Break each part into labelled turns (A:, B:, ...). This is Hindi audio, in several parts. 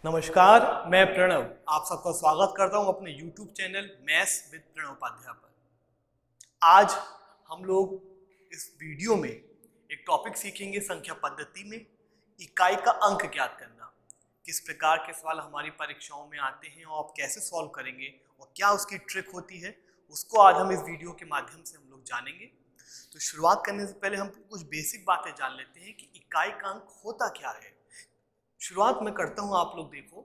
A: नमस्कार, मैं प्रणव आप सबका स्वागत करता हूं अपने YouTube channel maths with Pranav Upadhyay पर। आज हम लोग इस वीडियो में एक टॉपिक सीखेंगे संख्या पद्धति में इकाई का अंक ज्ञात करना। किस प्रकार के सवाल हमारी परीक्षाओं में आते हैं और आप कैसे सॉल्व करेंगे और क्या उसकी ट्रिक होती है, उसको आज हम इस वीडियो के माध्यम से हम लोग जानेंगे। तो शुरुआत करने से पहले हम कुछ बेसिक बातें जान लेते हैं कि इकाई का अंक होता क्या है। शुरुआत में करता हूं, आप लोग देखो।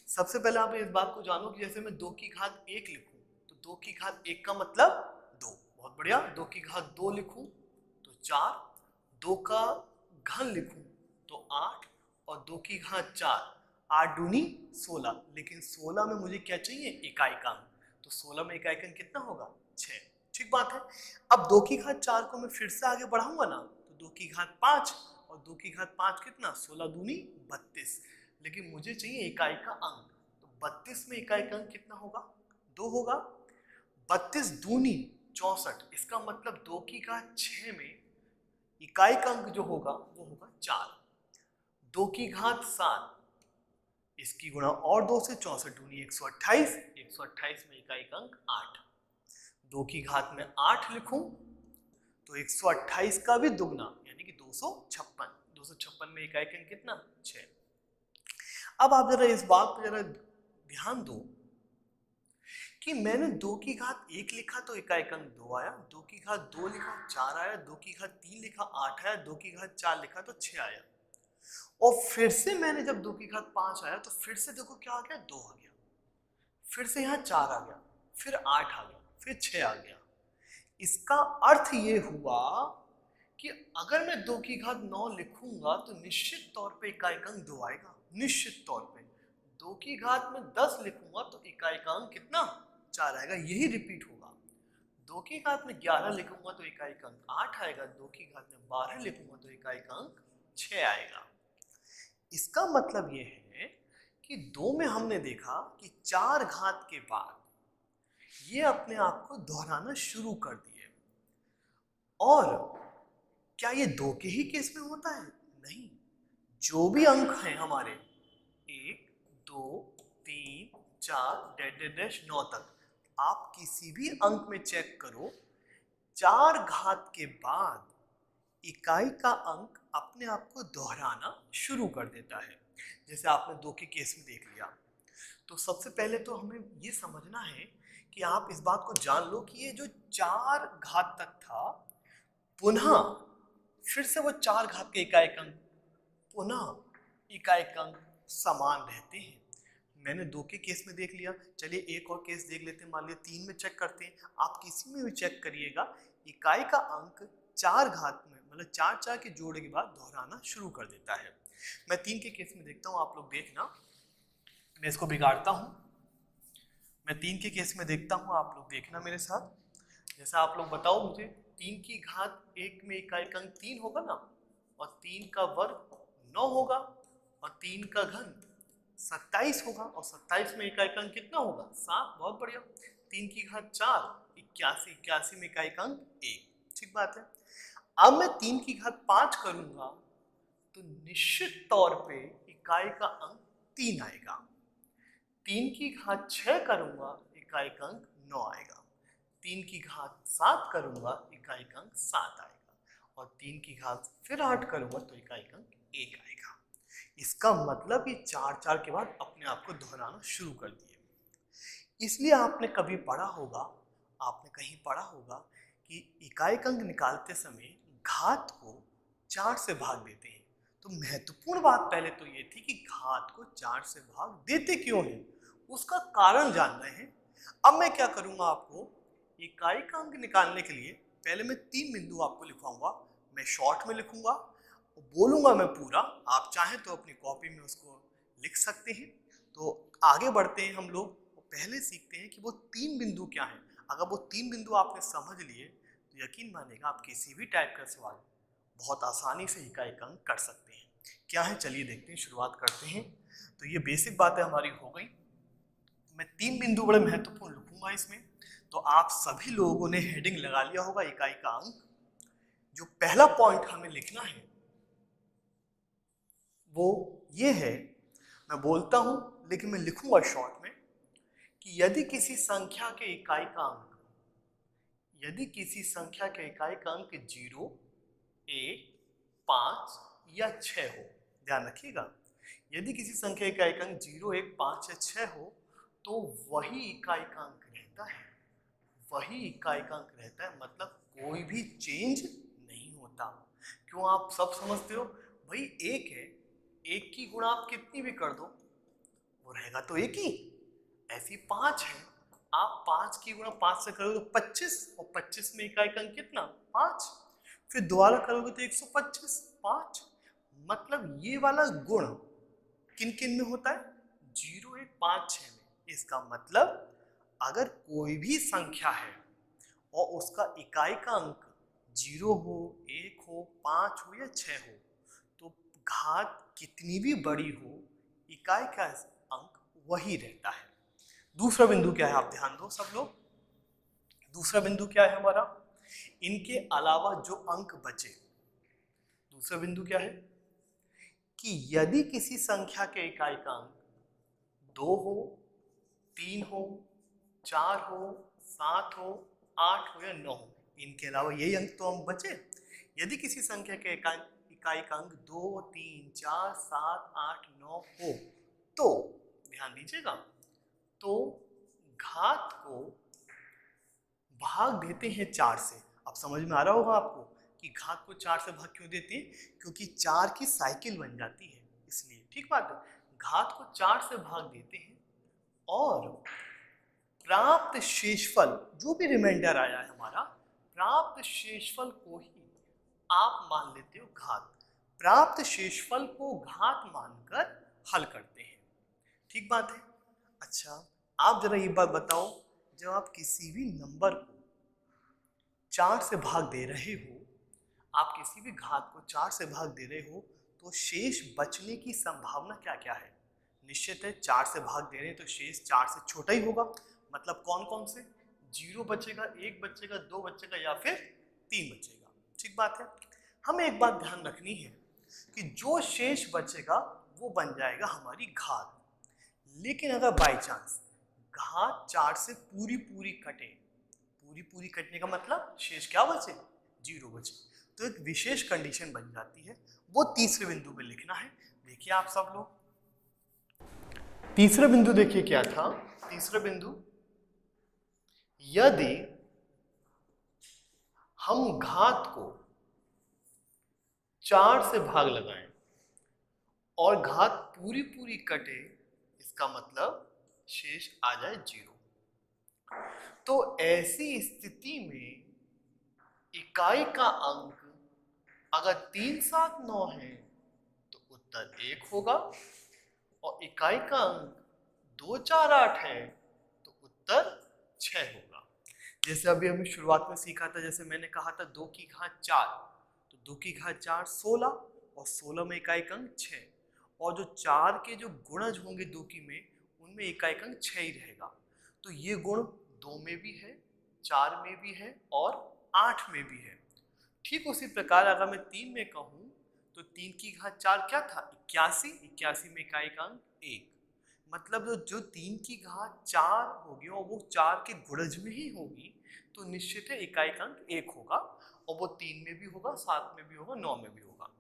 A: सबसे पहले आप इस बात को जानो कि जैसे मैं 2 की घात 1 लिखूं तो 2 की घात 1 का मतलब 2। बहुत बढ़िया। 2 की घात 2 लिखूं तो 4, 2 का घन लिखूं तो 8 और 2 की घात 4, 8 दूनी 16। लेकिन 16 में मुझे क्या चाहिए? इकाई का अंक। तो 16 में इकाई का अंक कितना होगा? 6। ठीक बात है। अब 2 की घात 4 को मैं फिर से आगे बढ़ाऊंगा ना, तो 2 की घात 5 और 2 की घात 5 कितना? 16 दूनी 32। लेकिन मुझे चाहिए इकाई का अंक। तो 32 में इकाई का अंक कितना होगा? 2 होगा। 32 दूनी 64। इसका मतलब 2 की घात 6 में इकाई का अंक जो होगा वो होगा 4। 2 की घात 7, इसकी गुणा और 2 से 64 दूनी 128। 128 में इकाई का अंक 8। 2 की घात में 8 लिखूं तो 128 का भी दुगना यानी कि 256। 256 में इकाई का अंक कितना? 6। अब आप जरा इस बात पर जरा ध्यान दो कि मैंने 2 की घात 1 लिखा तो इकाई का अंक 2 आया, 2 की घात 2 लिखा 4 आया, 2 की घात 3 लिखा 8 आया, 2 की घात 4 लिखा तो 6 आया। और फिर से मैंने जब 2 की घात 5 आया तो फिर से देखो क्या आ गया? 2 आ गया। फिर से यहाँ 4 आ गया, फिर 8 आ गया, फिर 6 आ गया। इसका अर्थ ये हुआ कि अगर मैं 2 की घात 9 लिखूंगा तो निश्चित तौर पे इकाई का अंक 2 आएगा। निश्चित तौर पे 2 की घात में 10 लिखूंगा तो इकाई का अंक कितना? 4 आएगा। यही रिपीट होगा। 2 की घात में 11 लिखूंगा तो इकाई का अंक 8 आएगा। 2 की घात में 12 लिखूंगा तो इकाई का अंक 6 आएगा। इसका मतलब ये है कि 2 में हमने देखा कि 4 घात के बाद ये अपने आप को दोहराना शुरू कर दिए। और क्या ये 2 के ही केस में होता है? नहीं। जो भी अंक हैं हमारे 1, 2, 3, 4 डैश डैश डैश 9 तक, आप किसी भी अंक में चेक करो, 4 घात के बाद इकाई का अंक अपने आप को दोहराना शुरू कर देता है। जैसे आपने 2 के केस में देख लिया। तो सबसे पहले तो हमें ये समझना है कि आप इस बात को जान लो कि ये जो 4 घात तक था, पुनः फिर से वो 4 घात के इकाई अंक पुनः इकाई अंक समान रहते हैं। मैंने 2 के केस में देख लिया, चलिए एक और केस देख लेते हैं। मान लिया 3 में चेक करते हैं। आप किसी में भी चेक करिएगा, इकाई का अंक 4 घात में मतलब 4 के जोड़े के बाद दोहराना शुरू कर देता है। मैं 3 के केस में देखता हूँ, आप लोग देखना। मैं इसको बिगाड़ता हूँ। मैं 3 के केस में देखता हूँ, आप लोग देखना मेरे साथ। जैसा आप लोग बताओ मुझे, 3 की घात 1 में इकाई का अंक 3 होगा ना, और 3 का वर्ग 9 होगा, और 3 का घन 27 होगा, और 27 में इकाई का अंक कितना होगा? 7। बहुत बढ़िया। 3 की घात 4 81, 81 में इकाई का अंक 1। ठीक बात है। अब मैं 3 की घात 5 करूंगा तो निश्चित तौर पे इकाई का अंक 3 आएगा। 3 की घात 6 करूंगा, इकाई का अंक 9 आएगा। 3 की घात 7 करूंगा, इकाई का अंक 7 आएगा। और 3 की घात फिर 8 करूंगा तो इकाई का अंक 1 आएगा। इसका मतलब ये 4 के बाद अपने आप को दोहराना शुरू कर दिए। इसलिए आपने कभी पढ़ा होगा, आपने कहीं पढ़ा होगा कि इकाई का अंक निकालते समय घात को 4 से भाग देते हैं। तो महत्वपूर्ण बात पहले तो ये थी कि घात को 4 से भाग देते क्यों हैं, उसका कारण जानना है। अब मैं क्या करूंगा, आपको इकाई का अंक निकालने के लिए पहले मैं 3 बिंदु आपको लिखवाऊंगा। मैं शॉर्ट में लिखूंगा, बोलूंगा मैं पूरा, आप चाहें तो अपनी कॉपी में उसको लिख सकते हैं। तो आगे बढ़ते हैं हम लोग, पहले सीखते हैं कि वो 3 बिंदु क्या हैं। अगर वो 3 बिंदु आपने समझ लिए तो यकीन मानिएगा आप किसी भी टाइप का सवाल बहुत आसानी से इकाई का अंक कर सकते हैं। क्या है, चलिए देखते हैं, शुरुआत करते हैं। तो ये बेसिक बातें हमारी हो गई। मैं 3 बिंदु बड़े महत्वपूर्ण लिखूंगा इसमें। तो आप सभी लोगों ने हेडिंग लगा लिया होगा इकाई का अंक। जो पहला पॉइंट हमें लिखना है वो ये है, मैं बोलता हूं लेकिन मैं लिखूंगा शॉर्ट में कि यदि किसी संख्या के इकाई का अंक 0, 1, 5 या 6 हो, ध्यान रखिएगा, यदि किसी संख्या का इकाई अंक 0, 1, 5 या 6 हो तो वही इकाई का अंक रहता है, मतलब कोई भी चेंज नहीं होता। क्यों, आप सब समझते हो भाई, एक है, एक की गुणा आप कितनी भी कर दो वो रहेगा तो एक ही। ऐसी 5 है, आप 5 की गुणा 5 से करोगे तो 25, और 25 में इकाई का अंक कितना, 5, फिर दोबारा करोगे तो 125, 5। मतलब ये वाला गुण किन किन में होता है, 0, 1, 5, 6 में। इसका मतलब अगर कोई भी संख्या है और उसका इकाई का अंक 0 हो, 1 हो, 5 हो या 6 हो, तो घात कितनी भी बड़ी हो, इकाई का अंक वही रहता है। दूसरा बिंदु क्या है, आप ध्यान दो सब लोग। दूसरा बिंदु क्या है हमारा, इनके अलावा जो अंक बचे, दूसरा बिंदु क्या है कि यदि किसी संख्या के इकाई का अंक 2 हो, 3 हो, 4 हो, 7 हो, 8 हो या 9 हो, इनके अलावा यही अंक तो अंक बचे। यदि किसी संख्या के इकाई का अंक 2, 3, 4, 7, 8, 9 हो तो ध्यान दीजिएगा, तो घात को भाग देते हैं 4 से। अब समझ में आ रहा होगा आपको कि घात को 4 से भाग क्यों देते हैं, क्योंकि 4 की साइकिल बन जाती है इसलिए, ठीक बात है। घात को 4 से भाग देते हैं और प्राप्त शेषफल, जो भी रिमाइंडर आया है हमारा, प्राप्त शेषफल को ही आप मान लेते हो घात। प्राप्त शेषफल को घात मानकर हल करते हैं, ठीक बात है। अच्छा, आप जरा ये बात बताओ, जब आप किसी भी नंबर को 4 से भाग दे रहे हो, आप किसी भी घात को 4 से भाग दे रहे हो, तो शेष बचने की संभावना क्या क्या है, निश्चित है 4 से भाग दे रहे हैं तो शेष 4 से छोटा ही होगा। मतलब कौन कौन से, 0 बचेगा, 1 बचेगा, 2 बचेगा या फिर 3 बचेगा, ठीक बात है। हमें एक बात ध्यान रखनी है कि जो शेष बचेगा वो बन जाएगा हमारी घात। लेकिन अगर बाई चांस घात 4 से पूरी पूरी कटे, पूरी पूरी कटने का मतलब शेष क्या बचे, 0 बचे, तो एक विशेष कंडीशन बन जाती है, वो तीसरे बिंदु पे लिखना है। देखिए आप सब लोग, तीसरा बिंदु देखिए क्या था। तीसरा बिंदु, यदि हम घात को 4 से भाग लगाएं और घात पूरी पूरी कटे, इसका मतलब शेष आ जाए 0, तो ऐसी स्थिति में इकाई का अंक अगर 3, 7, 9 है तो उत्तर 1 होगा, और इकाई का अंक 2, 4, 8 है तो उत्तर 6 होगा। जैसे अभी हमने शुरुआत में सीखा था, जैसे मैंने कहा था 2 की घात 4, तो 2 की घात 4 16, और 16 में इकाई का अंक 6, और जो 4 के जो गुणज होंगे 2 की में, उनमें इकाई का अंक 6 ही रहेगा। तो ये गुण 2 में भी है, 4 में भी है और 8 में भी है। ठीक उसी प्रकार अगर मैं 3 में कहूं तो 3 की घात 4 क्या था, 81, 81 में इकाई का अंक 1, मतलब जो 3 की घात 4 होगी और वो 4 के गुणज में ही होगी, तो निश्चित है इकाई का अंक 1 होगा, और वो 3 में भी होगा, 7 में भी होगा, 9 में भी होगा।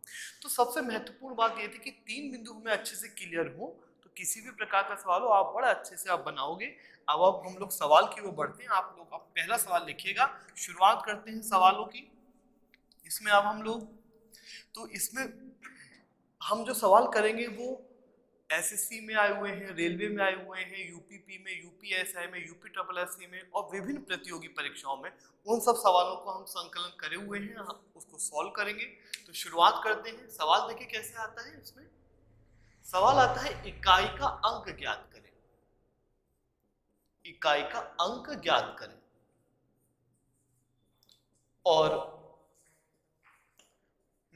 A: तो सबसे महत्वपूर्ण बात ये थी कि 3 बिंदु हमें अच्छे से क्लियर हो, तो किसी भी प्रकार का सवाल हो आप बड़ा अच्छे से आप बनाओगे। अब हम लोग सवाल की ओर बढ़ते हैं। आप लोग अब पहला सवाल लिखिएगा, शुरुआत करते हैं सवालों की। इसमें अब हम लोग, तो इसमें हम जो सवाल करेंगे वो एसएससी में आए हुए हैं, रेलवे में आए हुए हैं, यूपीपी में, यूपीएसआई में, यूपी ट्रिपल एससी में और विभिन्न प्रतियोगी परीक्षाओं में, उन सब सवालों को हम संकलन करे हुए हैं, हम उसको सॉल्व करेंगे। तो शुरुआत करते हैं। सवाल देखिए कैसे आता है। इसमें सवाल आता है इकाई का अंक ज्ञात करें, इकाई का अंक ज्ञात करें। और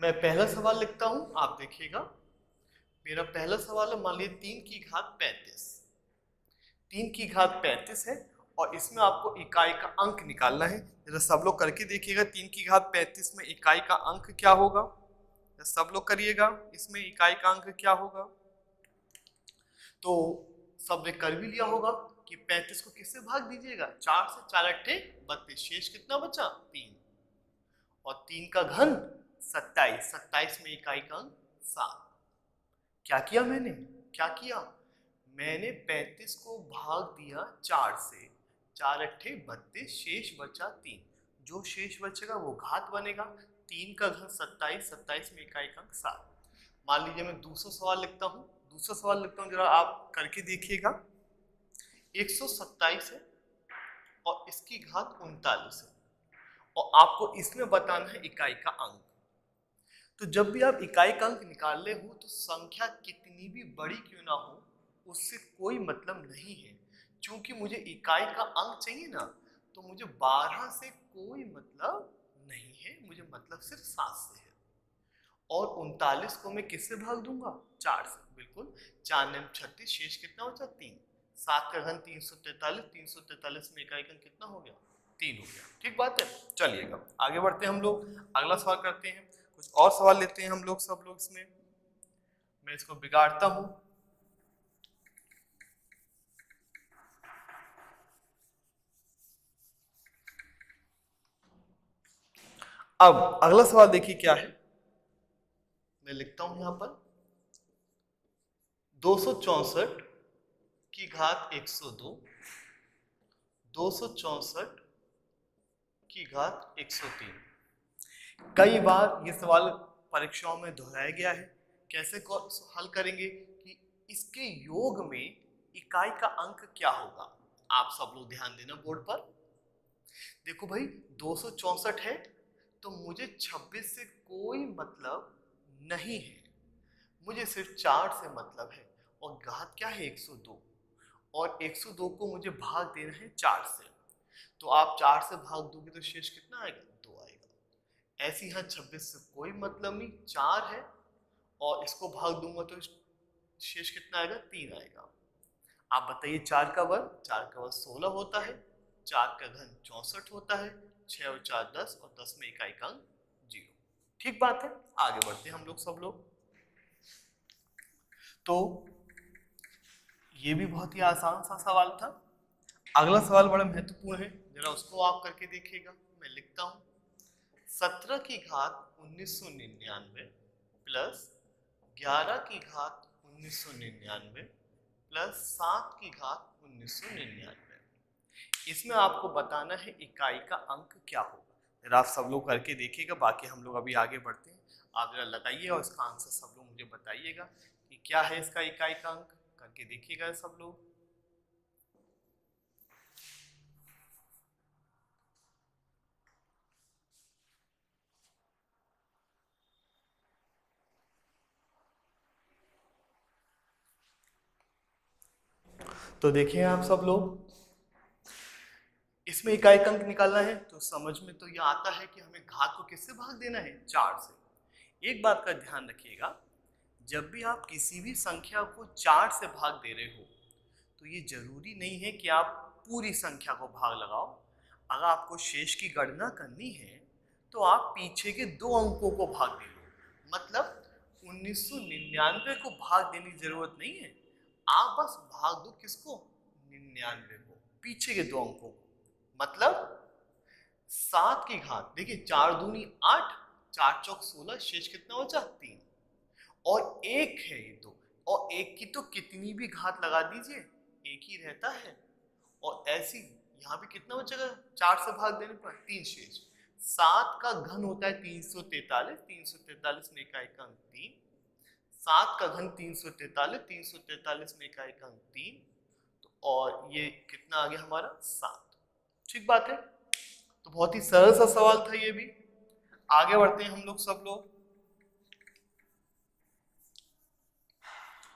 A: मैं पहला सवाल लिखता हूं, आप देखिएगा। मेरा पहला सवाल है, मान लीजिए 3 की घात 35, 3 की घात 35 है और इसमें आपको इकाई का अंक निकालना है। जरा सब लोग करके देखिएगा, 3 की घात 35 में इकाई का अंक क्या होगा, सब लोग करिएगा, इसमें इकाई का अंक क्या होगा। तो सबने कर भी लिया होगा कि 35 को किससे भाग दीजिएगा, 4 से, 4 अट्ठे 32, शेष कितना बचा 3, और 3 का घन 27, 27 में इकाई का अंक 7। क्या किया मैंने, क्या किया मैंने 35 को भाग दिया 4 से, 4 अट्ठे 32, शेष बचा 3, जो शेष बचेगा वो घात बनेगा, 3 का घन 27, 27 में इकाई का अंक 7। मान लीजिए मैं दूसरा सवाल लिखता हूँ, जरा आप करके देखिएगा। 127 है और इसकी घात 39 है, और आपको इसमें बताना है इकाई का अंक। तो जब भी आप इकाई का अंक निकालने हो तो संख्या कितनी भी बड़ी क्यों ना हो उससे कोई मतलब नहीं है, क्योंकि मुझे इकाई का अंक चाहिए ना, तो मुझे 12 से कोई मतलब नहीं है, मुझे मतलब सिर्फ 7 से है। और 39 को मैं किससे भाग दूंगा, 4 से, बिल्कुल, 4 9 36, शेष कितना बचा 3, 7 का घन 343, 343 में इकाई का अंक कितना हो गया 3 हो गया। ठीक बात है, चलिएगा आगे बढ़ते हैं हम लोग, अगला सवाल करते हैं, कुछ और सवाल लेते हैं हम लोग सब लोग इसमें। मैं इसको बिगाड़ता हूं। अब अगला सवाल देखिए क्या है, मैं लिखता हूं यहां पर 264 की घात 102, 264 की घात 103। कई बार ये सवाल परीक्षाओं में दोहराया गया है। कैसे हल करेंगे कि इसके योग में इकाई का अंक क्या होगा। आप सब लोग ध्यान देना बोर्ड पर। देखो भाई 264 है तो मुझे 26 से कोई मतलब नहीं है, मुझे सिर्फ 4 से मतलब है, और घात क्या है 102, और 102 को मुझे भाग देना है 4 से। तो आप 4 से भाग दोगे तो शेष कितना आएगा 2 आएगा। ऐसे यहाँ 26 से कोई मतलब नहीं, 4 है और इसको भाग दूंगा तो शेष कितना आएगा 3 आएगा। आप बताइए 4 का वर्ग, 4 का वर्ग 16 होता है, 4 का घन 64 होता है, 6 और 4 10, और 10 में इकाई का अंक 0। ठीक बात है, आगे बढ़ते हैं हम लोग सब लोग। तो ये भी बहुत ही आसान सा सवाल था। अगला सवाल बड़ा महत्वपूर्ण है, जरा उसको आप करके देखिएगा। मैं लिखता हूं 17 की घात 1999 प्लस 11 की घात 1999 प्लस 7 की घात 1999। इसमें आपको बताना है इकाई का अंक क्या होगा। जरा आप सब लोग करके देखिएगा, बाकी हम लोग अभी आगे बढ़ते हैं। आप जरा लगाइए और इसका आंसर सब लोग मुझे बताइएगा कि क्या है इसका इकाई का अंक, करके देखिएगा सब लोग। तो देखिए आप सब लोग, इसमें इकाई का अंक निकालना है तो समझ में तो यह आता है कि हमें घात को किससे भाग देना है 4 से। एक बात का ध्यान रखिएगा, जब भी आप किसी भी संख्या को 4 से भाग दे रहे हो तो ये जरूरी नहीं है कि आप पूरी संख्या को भाग लगाओ। अगर आपको शेष की गणना करनी है तो आप पीछे के 2 अंकों को भाग दे लो। मतलब 1999 को भाग देने की जरूरत नहीं है, आप बस भाग दो किसको 99 को, पीछे के 2 अंकों को। मतलब 7 की घात, देखिए 4 दूनी 8, 4 चौक 16, शेष कितना बचा 3, और 1 है ये तो, और 1 की तो कितनी भी घात लगा दीजिए 1 ही रहता है। और ऐसी यहाँ भी कितना बचेगा 4 से भाग देने पर 3 शेष। 7 का घन होता है 343, 343 में इकाई का अंक 3, 7 का घन 343, 343 में इकाई का अंक 3, तो और ये कितना आ गया हमारा 7। ठीक बात है, तो बहुत ही सरल सा सवाल था ये भी। आगे बढ़ते हैं हम लोग सब लोग,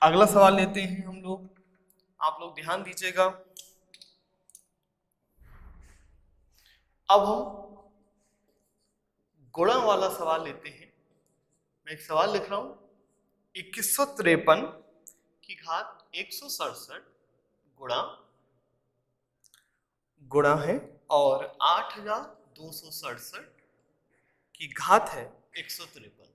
A: अगला सवाल लेते हैं हम लोग। आप लोग ध्यान दीजिएगा। अब हम गुणा वाला सवाल लेते हैं। मैं एक सवाल लिख रहा हूं 2153 की घात 167 गुणा गुणा है, और 8267 की घात है 153।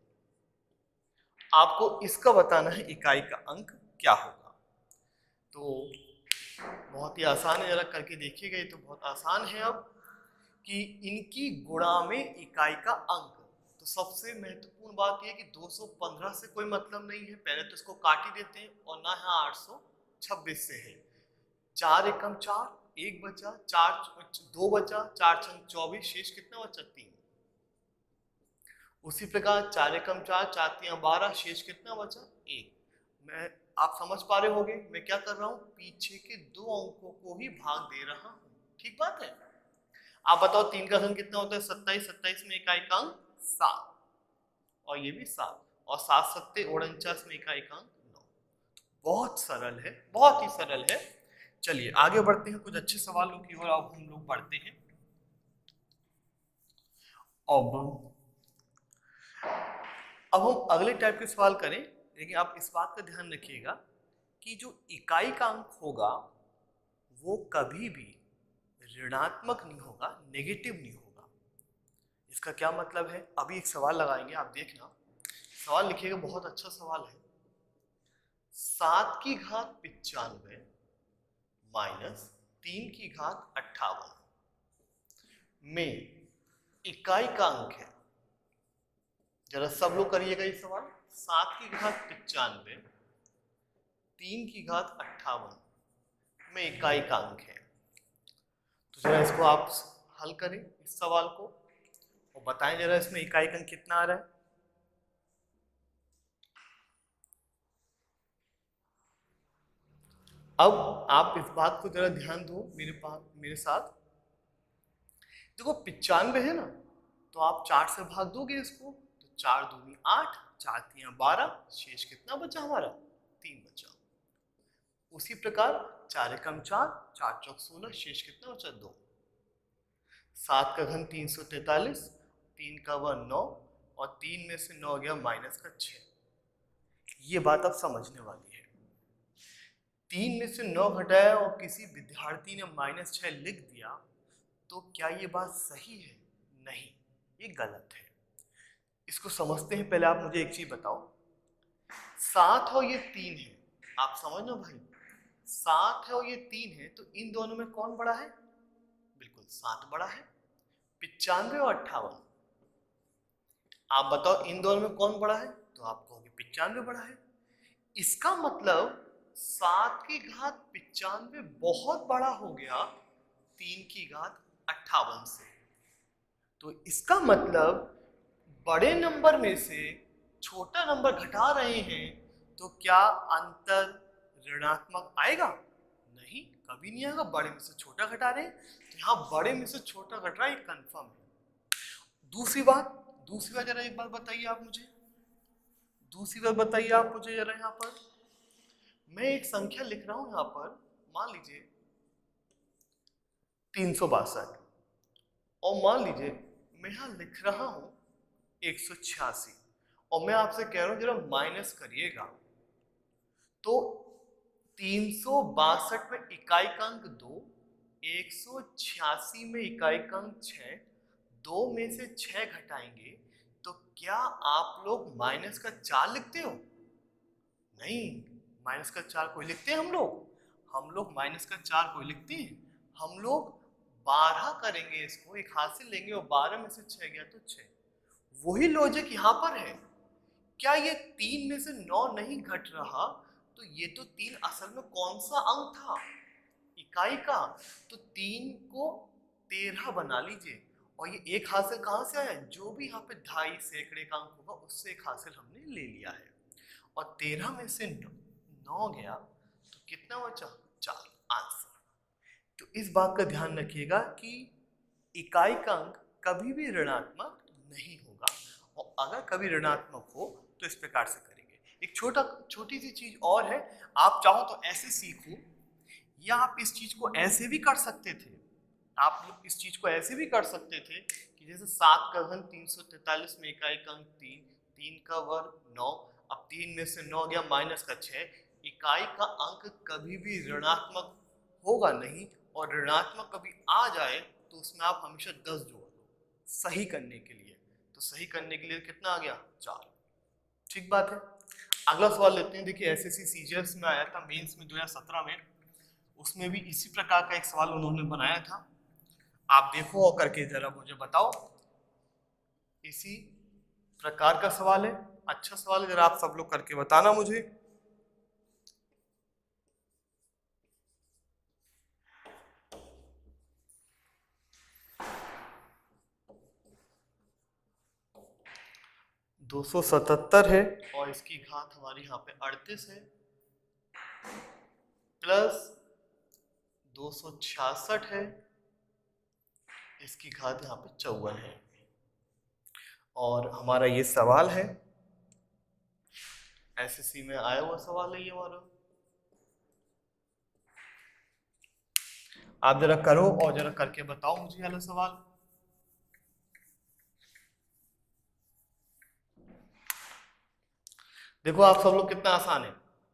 A: आपको इसका बताना है इकाई का अंक क्या होगा। तो बहुत ही आसान है, जरा करके देखिएगा। ये तो बहुत आसान है। अब कि इनकी गुणा में इकाई का अंक, तो सबसे महत्वपूर्ण बात यह है कि 215 से कोई मतलब नहीं है, पहले तो इसको काट ही देते हैं, और ना है 826 से है। 4 एकम 4, 1 बचा, 4 2 बचा, 4 छंग 24, शेष कितना बचा 3। उसी प्रकार 4 एकम 4, 4 तियां 12, शेष कितना बचा 1। मैं आप समझ पा रहे होंगे मैं क्या कर रहा हूं, पीछे के दो अंकों को ही भाग दे रहा हूं। ठीक बात है। आप बताओ 3 का घन कितना होता है 27, 27 में इकाई का अंक 7, और ये भी 7, और 7 सत्ते 49 में इकाई का अंक 9। बहुत सरल है, बहुत ही सरल है। चलिए आगे बढ़ते हैं कुछ अच्छे सवालों की ओर। अब हम लोग बढ़ते हैं। अब हम अगले टाइप के सवाल करें, लेकिन आप इस बात का ध्यान रखिएगा कि जो इकाई का अंक होगा वो कभी भी ऋणात्मक नहीं होगा, नेगेटिव नहीं होगा। इसका क्या मतलब है, अभी एक सवाल लगाएंगे, आप देखना। सवाल लिखिएगा, बहुत अच्छा सवाल है। 7 की घात 95 माइनस 3 की घात 58 में इकाई का अंक है। जरा सब लोग करिएगा ये सवाल। 7 की घात 95, 3 की घात 58 में इकाई का अंक है। तो जरा इसको आप हल करें इस सवाल को, और बताएं जरा इसमें इकाई का अंक कितना आ रहा है। अब आप इस बात को जरा ध्यान दो मेरे साथ। देखो 95 है ना, तो आप 4 से भाग दोगे इसको, तो 4 दूनी 8, 4 तियां 12, शेष कितना बचा हमारा 3 बचा। उसी प्रकार 4 एकम 4, 4 चौक 16, शेष कितना बचा 2। 7 का घन 343, 3 का वन 9, और 3 में से 9 गया माइनस का 6। ये बात अब समझने वाली है। 3 में से 9 घटाया और किसी विद्यार्थी ने -6 लिख दिया, तो क्या ये बात सही है? नहीं, ये गलत है। इसको समझते हैं। पहले आप मुझे एक चीज बताओ, 7 और ये 3 है, आप समझ लो भाई, 7 है और ये 3 है, तो इन दोनों में कौन बड़ा है? बिल्कुल 7 बड़ा है। 95 और 58, आप बताओ इन दोनों में कौन बड़ा है? तो आप कहोगे 95 बड़ा है। इसका मतलब 7 की घात 95 बहुत बड़ा हो गया 3 की घात 58 से। तो इसका मतलब बड़े नंबर में से छोटा नंबर घटा रहे हैं, तो क्या अंतर ऋणात्मक आएगा? नहीं, कभी नहीं आएगा। बड़े में से छोटा घटा रहे हैं, तो यहाँ बड़े में से छोटा घट रहा है, कंफर्म है। दूसरी बात जरा एक बार बताइए आप मुझे, जरा यहाँ पर मैं एक संख्या लिख रहा हूं, यहाँ पर मान लीजिए 362, और मान लीजिए मैं यहाँ लिख रहा हूं 186, और मैं आपसे कह रहा हूं जरा माइनस करिएगा। तो 362 में इकाई का अंक 2, 186 में इकाई का अंक 6, 2 में से 6 घटाएंगे, तो क्या आप लोग माइनस का 4 लिखते हो? नहीं, माइनस का 4 कोई लिखते हैं हम लोग माइनस का 4 कोई लिखते हैं? हम लोग 12 करेंगे, इसको एक हाथ से लेंगे, और 12 में से 6 गया तो 6। वही लॉजिक यहाँ पर है। क्या ये 3 में से 9 नहीं घट रहा? तो ये तो 3 असल में कौन सा अंक था? इकाई का। तो 3 को 13 बना लीजिए, और ये एक हासिल कहाँ से आया? जो भी यहाँ पे 2.5 सैकड़े का अंक होगा उससे एक हासिल हमने ले लिया है, और 13 में से 9 गया तो कितना बचा? 4 आंसर। तो इस बात का ध्यान रखिएगा कि इकाई का अंक कभी भी ऋणात्मक नहीं होगा, और अगर कभी ऋणात्मक हो तो इस प्रकार से करेंगे। एक छोटी सी चीज और है, आप चाहो तो ऐसे सीखो, या आप इस चीज को ऐसे भी कर सकते थे। आप लोग इस चीज को ऐसे भी कर सकते थे कि जैसे 7 का घन 343 में इकाई का अंक 3, 3 का वर्ग 9, अब 3 में से 9 गया माइनस का 6। इकाई का अंक कभी भी ऋणात्मक होगा नहीं, और ऋणात्मक कभी आ जाए तो उसमें आप हमेशा 10 जोड़ दो सही करने के लिए। तो सही करने के लिए कितना आ गया? 4। ठीक बात है। अगला सवाल लेते हैं। देखिए एसएससी सीजीएल में आया था मेंस में 2017 में, उसमें भी इसी प्रकार का एक सवाल उन्होंने बनाया था। आप देखो और करके जरा मुझे बताओ। इसी प्रकार का सवाल है, अच्छा सवाल है, जरा आप सब लोग करके बताना मुझे। दो सौ 277 है और इसकी घात हमारी यहाँ पे 38 है, प्लस 266 है, इसकी घात यहाँ पे 54 है। और हमारा ये सवाल है, एसएससी में आया हुआ सवाल है ये हमारा। आप जरा करो और जरा करके बताओ मुझे वाला सवाल। देखो आप सब लोग कितना आसान है,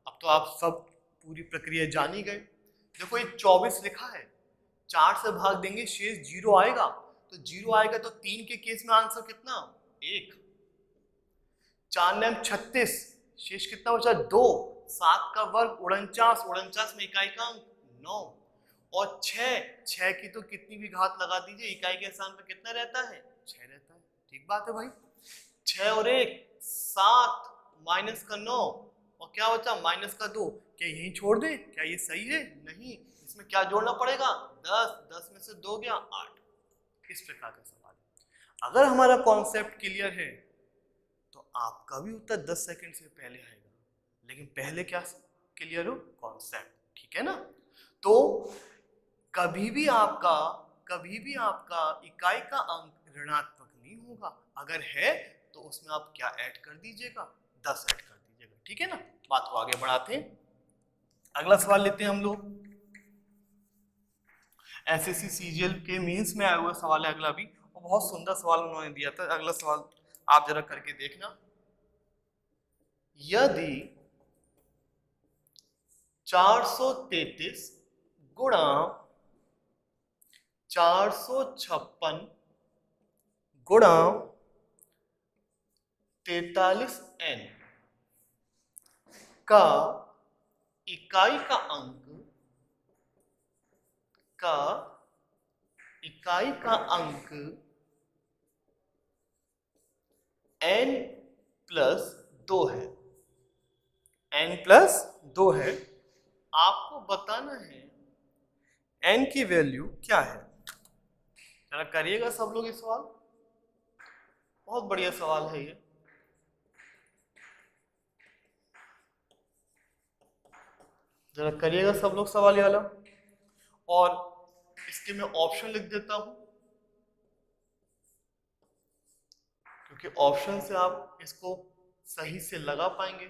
A: अब तो आप सब पूरी प्रक्रिया जान ही गए। देखो ये 24 लिखा है, 4 से भाग देंगे शेष 0 आएगा, तो 0 आएगा तो 3 के केस में आंसर कितना 1, 4 9 36, शेष कितना बचा 2, 7 का वर्ग 49, 49 में इकाई का अंक 9, और 6 की तो कितनी भी घात लगा दीजिए इकाई के स्थान पर कितना रहता है 6 रहता है। ठीक बात है भाई, 6 और 1 7, माइनस का 9 और क्या बचा माइनस का 2, क्या यही छोड़ दे, क्या ये सही है? नहीं, इसमें क्या जोड़ना पड़ेगा 10, 10 में से 2 गया 8। इस प्रकार का सवाल है। अगर हमारा कॉन्सेप्ट क्लियर है तो आपका भी उत्तर 10 सेकंड से पहले आएगा, लेकिन पहले क्या क्लियर हो कॉन्सेप्ट, ठीक है ना। तो कभी भी आपका इकाई का अंक ऋणात्मक नहीं होगा, अगर है तो उसमें आप क्या ऐड कर दीजिएगा 10 ऐड कर दीजिएगा, ठीक है ना। बात को आगे बढ़ाते हैं, अगला सवाल लेते हैं हम लोग। एसएससी सीजीएल के मींस में आया हुआ सवाल है अगला भी, और बहुत सुंदर सवाल उन्होंने दिया था। अगला सवाल आप जरा करके देखना। यदि 433 गुणा 456 गुणा 43n का इकाई का अंक n प्लस 2 है, n प्लस 2 है, आपको बताना है n की वैल्यू क्या है। जरा करिएगा सब लोग ये सवाल, बहुत बढ़िया सवाल है ये। जरा करिएगा सब लोग सवाल ये वाला, और इसके मैं ऑप्शन लिख देता हूं, क्योंकि ऑप्शन से आप इसको सही से लगा पाएंगे।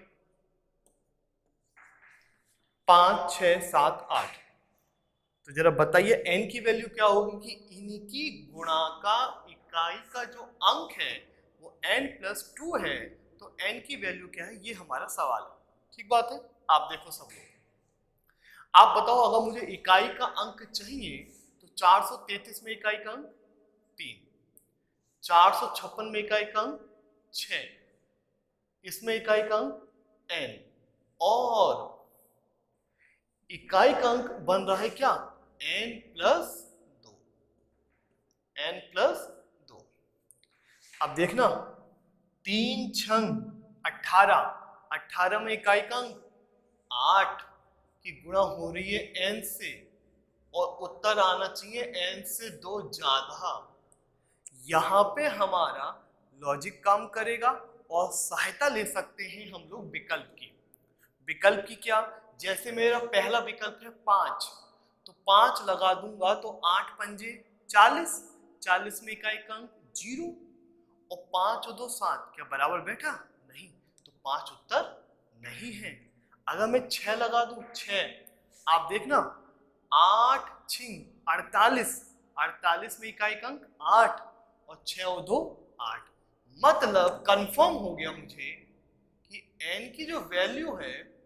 A: 5 6 7 8, तो जरा बताइए n की वैल्यू क्या होगी कि इनकी गुणा का इकाई का जो अंक है वो n प्लस 2 है, तो n की वैल्यू क्या है, ये हमारा सवाल है। ठीक बात है, आप देखो सब लोग, आप बताओ अगर मुझे इकाई का अंक चाहिए तो 433 में इकाई का अंक 3, 456 में इकाई का अंक 6, इसमें इकाई का अंक n, और इकाई का अंक बन रहा है क्या n प्लस 2, n प्लस 2। अब देखना 3 6 18, 18 में इकाई का अंक 8 की गुणा हो रही है n से, और उत्तर आना चाहिए n से 2 ज्यादा। यहां पे हमारा लॉजिक काम करेगा और सहायता ले सकते हैं हम लोग विकल्प की। विकल्प की क्या, जैसे मेरा पहला विकल्प है 5, तो 5 लगा दूंगा तो 8 पंजे 40, 40 में इकाई का अंक 0, और 5 और 2 7, क्या बराबर बैठा नहीं, तो 5 उत्तर नहीं है। अगर मैं 6 लगा दूं 6, आप देखना 8 6 48, 48 में इकाई का अंक 8, और 6 और 2 8, मतलब कंफर्म हो गया मुझे कि n की जो वैल्यू है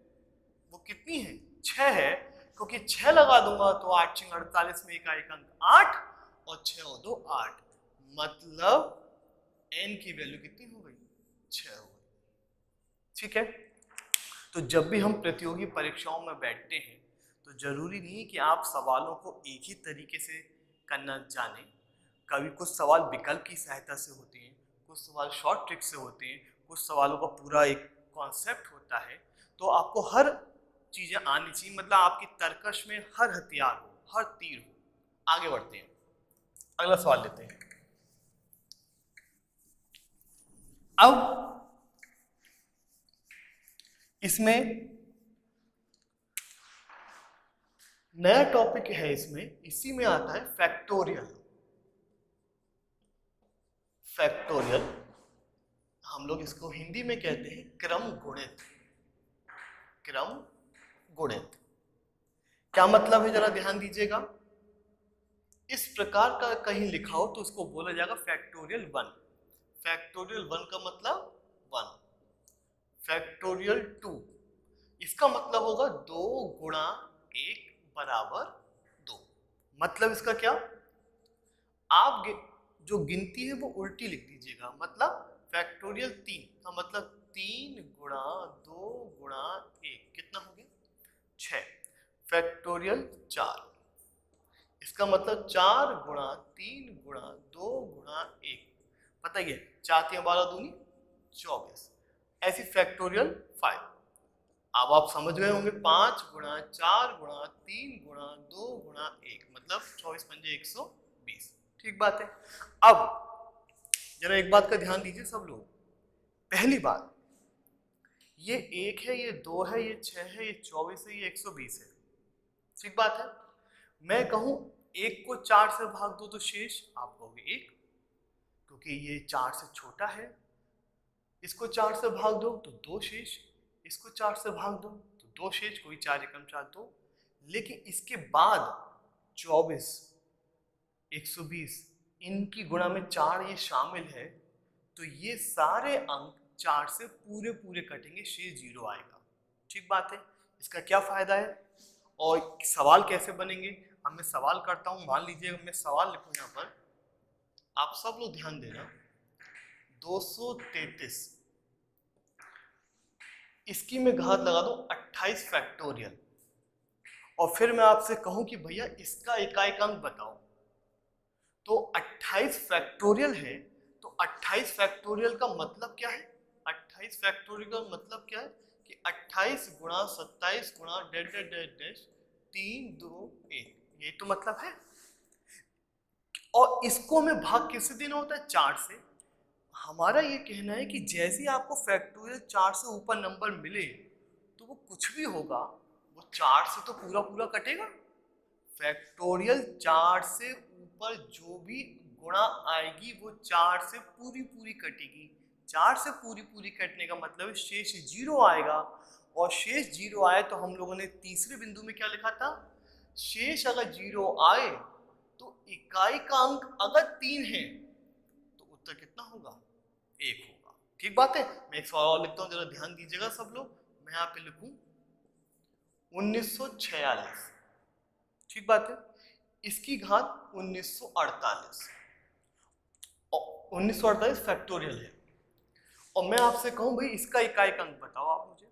A: वो कितनी है 6 है, क्योंकि 6 लगा दूंगा तो 8 6 48 में इकाई का अंक 8, और 6 और 2 8, मतलब n की वैल्यू कितनी हो गई 6 हो गई। ठीक है, तो जब भी हम प्रतियोगी परीक्षाओं में बैठते हैं तो जरूरी नहीं कि आप सवालों को एक ही तरीके से करना जानें। कभी कुछ सवाल विकल्प की सहायता से होते हैं, कुछ सवाल शॉर्ट ट्रिक से होते हैं, कुछ सवालों का पूरा एक कॉन्सेप्ट होता है। तो आपको हर चीजें आनी चाहिए, मतलब आपकी तर्कश में हर हथियार हो, हर तीर हो। आगे बढ़ते हैं, अगला सवाल लेते हैं। अब इसमें नया टॉपिक है, इसमें इसी में आता है फैक्टोरियल। फैक्टोरियल हम लोग इसको हिंदी में कहते हैं क्रम गुणित। क्रम गुणित क्या मतलब है, जरा ध्यान दीजिएगा। इस प्रकार का कहीं लिखा हो तो उसको बोला जाएगा फैक्टोरियल 1। फैक्टोरियल 1 का मतलब 1। फैक्टोरियल 2 इसका मतलब होगा 2 गुणा 1 बराबर 2। मतलब इसका क्या, आप जो गिनती है वो उल्टी लिख दीजिएगा। मतलब फैक्टोरियल 3 का मतलब 3 गुणा 2 गुणा 1 कितना हो गया, 6। फैक्टोरियल 4 इसका मतलब 4 गुणा 3 गुणा 2 गुणा 1, बताइए 4 3 12 दूनी 24। ऐसी फैक्टोरियल 5। अब आप समझ गए होंगे, 5 गुणा 4 गुणा 3 गुणा 2 गुणा 1 मतलब 24 पंजे 120। ठीक बात है। अब जरा एक बात का ध्यान दीजिए सब लोग। पहली बात, ये 1 है, ये 2 है, ये 6 है, ये 24 है, ये 120 है। ठीक बात है। मैं कहूं 1 को 4 से भाग दो तो शेष आप कहोगे 1, क्योंकि ये 4 से छोटा है। इसको 4 से भाग दो तो 2 शेष, इसको 4 से भाग दो तो 2 शेष, कोई 4 एकम 4 2। लेकिन इसके बाद 24 120 इनकी गुणा में 4 ये शामिल है, तो ये सारे अंक 4 से पूरे पूरे कटेंगे, शेष 0 आएगा। ठीक बात है। इसका क्या फायदा है और सवाल कैसे बनेंगे। अब मैं सवाल करता हूं, मान लीजिए मैं सवाल लिखूं यहाँ पर, आप सब लोग ध्यान देना। 233 इसकी मैं घात लगा दूं 28 फैक्टोरियल, और फिर मैं आपसे कहूं कि भैया इसका इकाई अंक बताओ, तो 28 फैक्टोरियल है। तो 28 फैक्टोरियल का मतलब क्या है, 28 फैक्टोरियल का मतलब क्या है कि 28 गुणा 27 गुणा डेट डेट डेट डेट 3 2 1, ये तो मतलब है। और इसको हमें भाग किससे देना होता है, 4 से। हमारा ये कहना है कि जैसे ही आपको फैक्टोरियल 4 से ऊपर नंबर मिले तो वो कुछ भी होगा, वो 4 से तो पूरा पूरा कटेगा। फैक्टोरियल 4 से ऊपर जो भी गुणा आएगी वो 4 से पूरी पूरी कटेगी। 4 से पूरी पूरी कटने का मतलब है शेष 0 आएगा, और शेष 0 आए तो हम लोगों ने तीसरे बिंदु में क्या लिखा था, शेष अगर 0 आए तो इकाई का अंक अगर 3 है तो उत्तर कितना होगा, 1 होगा। ठीक बात है। मैं एक सवाल और लिखता हूं, जरा ध्यान दीजिएगा सब लोग। मैं यहाँ पे लिखूं 1946। ठीक बात है। इसकी घात 1948, और 1948 फैक्टोरियल है। और मैं आपसे कहूं भाई इसका इकाई अंक बताओ आप मुझे,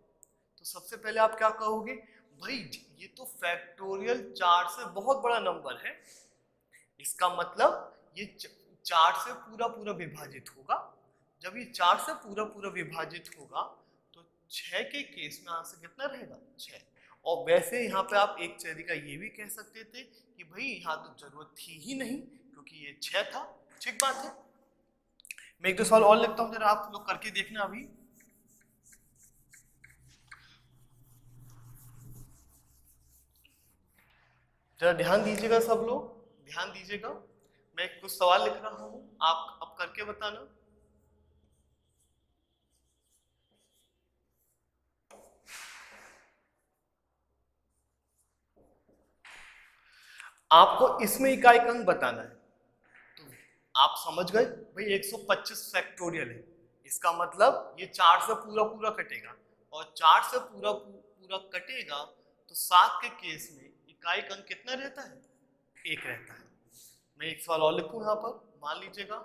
A: तो सबसे पहले आप क्या कहोगे, भाई ये तो फैक्टोरियल 4 से बहुत बड़ा नंबर है, इसका मतलब ये 4 से पूरा पूरा विभाजित होगा। जब ये 4 से पूरा पूरा विभाजित होगा तो 6 के केस में आंसर कितना रहेगा, 6। और वैसे यहाँ पे आप एक तरीका ये भी कह सकते थे कि भाई यहाँ तो जरूरत थी ही नहीं क्योंकि ये 6 था। ठीक बात है। मैं एक दो सवाल और लिखता हूँ, जरा आप लोग करके देखना अभी। जरा ध्यान दीजिएगा सब लोग, ध्यान दीजिएगा। मैं कुछ सवाल लिख रहा हूँ, आप अब करके बताना। आपको इसमें इकाई अंक बताना है। तो आप समझ गए भाई 125 फैक्टोरियल है, इसका मतलब ये 4 से पूरा पूरा कटेगा, और 4 से पूरा पूरा कटेगा तो 7 के केस में इकाई अंक कितना रहता है, 1 रहता है। मैं एक सवाल और लिखूं यहाँ पर, मान लीजिएगा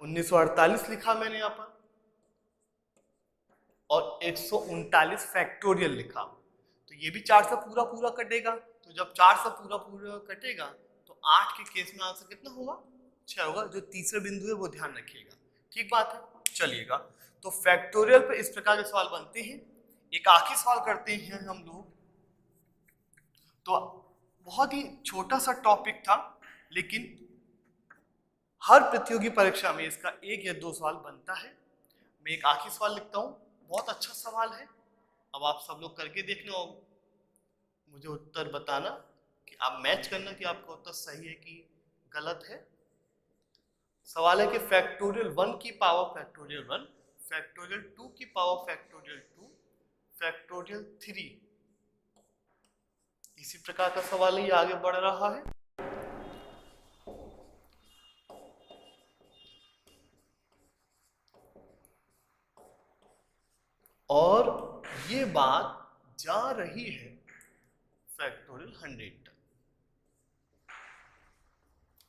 A: 1948 लिखा मैंने यहाँ पर। और 139 फैक्टोरियल लिखा, तो ये भी 4 से पूरा पूरा कटेगा। तो जब 4 से पूरा पूरा कटेगा तो 8 के केस में आंसर कितना होगा? 6 होगा। जो तीसरे बिंदु है वो ध्यान रखिएगा, ठीक बात है। चलिएगा, तो फैक्टोरियल पे इस प्रकार के सवाल बनते हैं। एक आखिरी सवाल करते हैं हम लोग। तो बहुत ही छोटा सा टॉपिक था, लेकिन हर प्रतियोगी परीक्षा में इसका 1 या 2 सवाल बनता है। मैं एक आखिरी सवाल लिखता हूँ, बहुत अच्छा सवाल है। अब आप सब लोग करके देखना और मुझे उत्तर बताना, कि आप मैच करना कि आपका उत्तर सही है कि गलत है। सवाल है कि फैक्टोरियल 1 की पावर फैक्टोरियल 1, फैक्टोरियल 2 की पावर फैक्टोरियल 2, फैक्टोरियल 3, इसी प्रकार का सवाल ही आगे बढ़ रहा है। और ये बात जा रही है फैक्टोरियल 100 तक।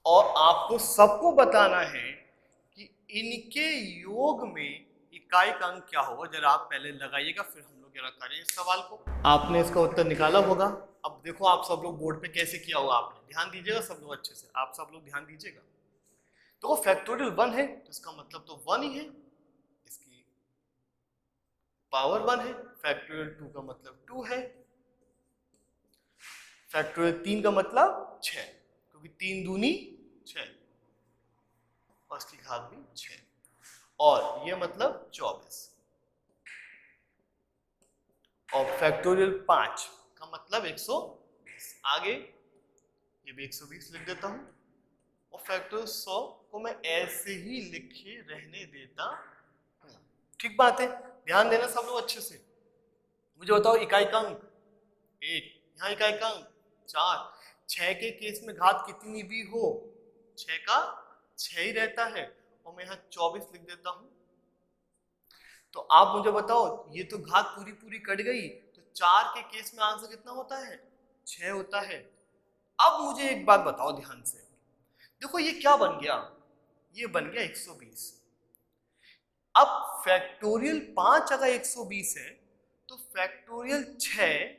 A: और आपको सबको बताना है कि इनके योग में इकाई का अंक क्या होगा। जरा आप पहले लगाइएगा, फिर हम लोग जरा करें इस सवाल को। आपने इसका उत्तर निकाला होगा। अब देखो आप सब लोग बोर्ड पे कैसे किया होगा, आपने ध्यान दीजिएगा सब लोग अच्छे से, आप सब लोग ध्यान दीजिएगा। तो फैक्टोरियल 1 है तो इसका मतलब तो 1 ही है, इसकी पावर 1 है। फैक्टोरियल 2 का मतलब 2 है। फैक्टोरियल 3 का मतलब 6, क्योंकि 3 दूनी 6 और इसकी घात भी 6, और ये मतलब 24। और फैक्टोरियल 5 का मतलब 120। आगे ये भी 120 लिख देता हूं, और फैक्टोरियल 100 को मैं ऐसे ही लिखे रहने देता हूं। ठीक बात है, ध्यान देना सब लोग अच्छे से। मुझे बताओ इकाई का अंक 1, यहाँ इकाई का अंक 4। 6 के केस में घात कितनी भी हो, 6 का 6 ही रहता है, और मैं यहाँ 24 लिख देता हूं। तो आप मुझे बताओ, ये तो घात पूरी पूरी कट गई, तो 4 के केस में आंसर कितना होता है? 6 होता है। अब मुझे एक बात बताओ ध्यान से, देखो ये क्या बन गया, ये बन गया 120। अब फैक्टोरियल 5 अगर 120 है तो फैक्टोरियल 6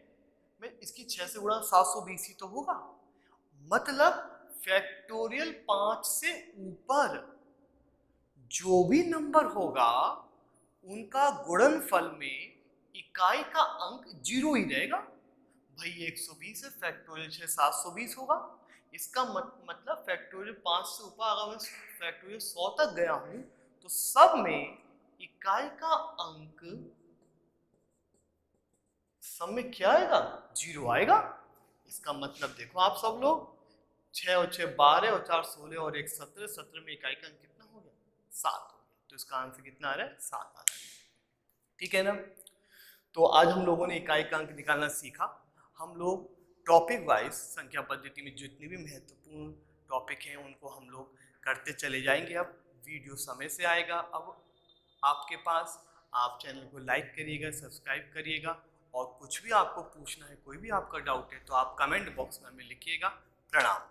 A: में इसकी 6 से गुणा 720 ही तो होगा। मतलब फैक्टोरियल 5 से ऊपर जो भी नंबर होगा उनका गुणनफल में इकाई का अंक 0 ही रहेगा। भाई ये 120 है, फैक्टोरियल 6 720 होगा। इसका मतलब फैक्टोरियल 5 से ऊपर अगर मैं फैक्टोरियल 100 तक गया हूं तो सब में इकाई का अंक सब में क्या आएगा? 0 आएगा। इसका मतलब देखो आप सब लोग, 6 और 6 12 और 4 16 और 1 17, 17 में इकाई का अंक कितना हो गया? 7 हो गया। तो इसका आंसर कितना आ रहा है? 7 आ रहा है। ठीक है ना। तो आज हम लोगों ने इकाई का अंक निकालना सीखा। हम लोग टॉपिक वाइज संख्या पद्धति में जितने भी महत्वपूर्ण टॉपिक हैं उनको हम लोग करते चले जाएंगे। अब वीडियो समय से आएगा अब आपके पास। आप चैनल को लाइक करिएगा, सब्सक्राइब करिएगा, और कुछ भी आपको पूछना है, कोई भी आपका डाउट है तो आप कमेंट बॉक्स में हमें लिखिएगा। प्रणाम।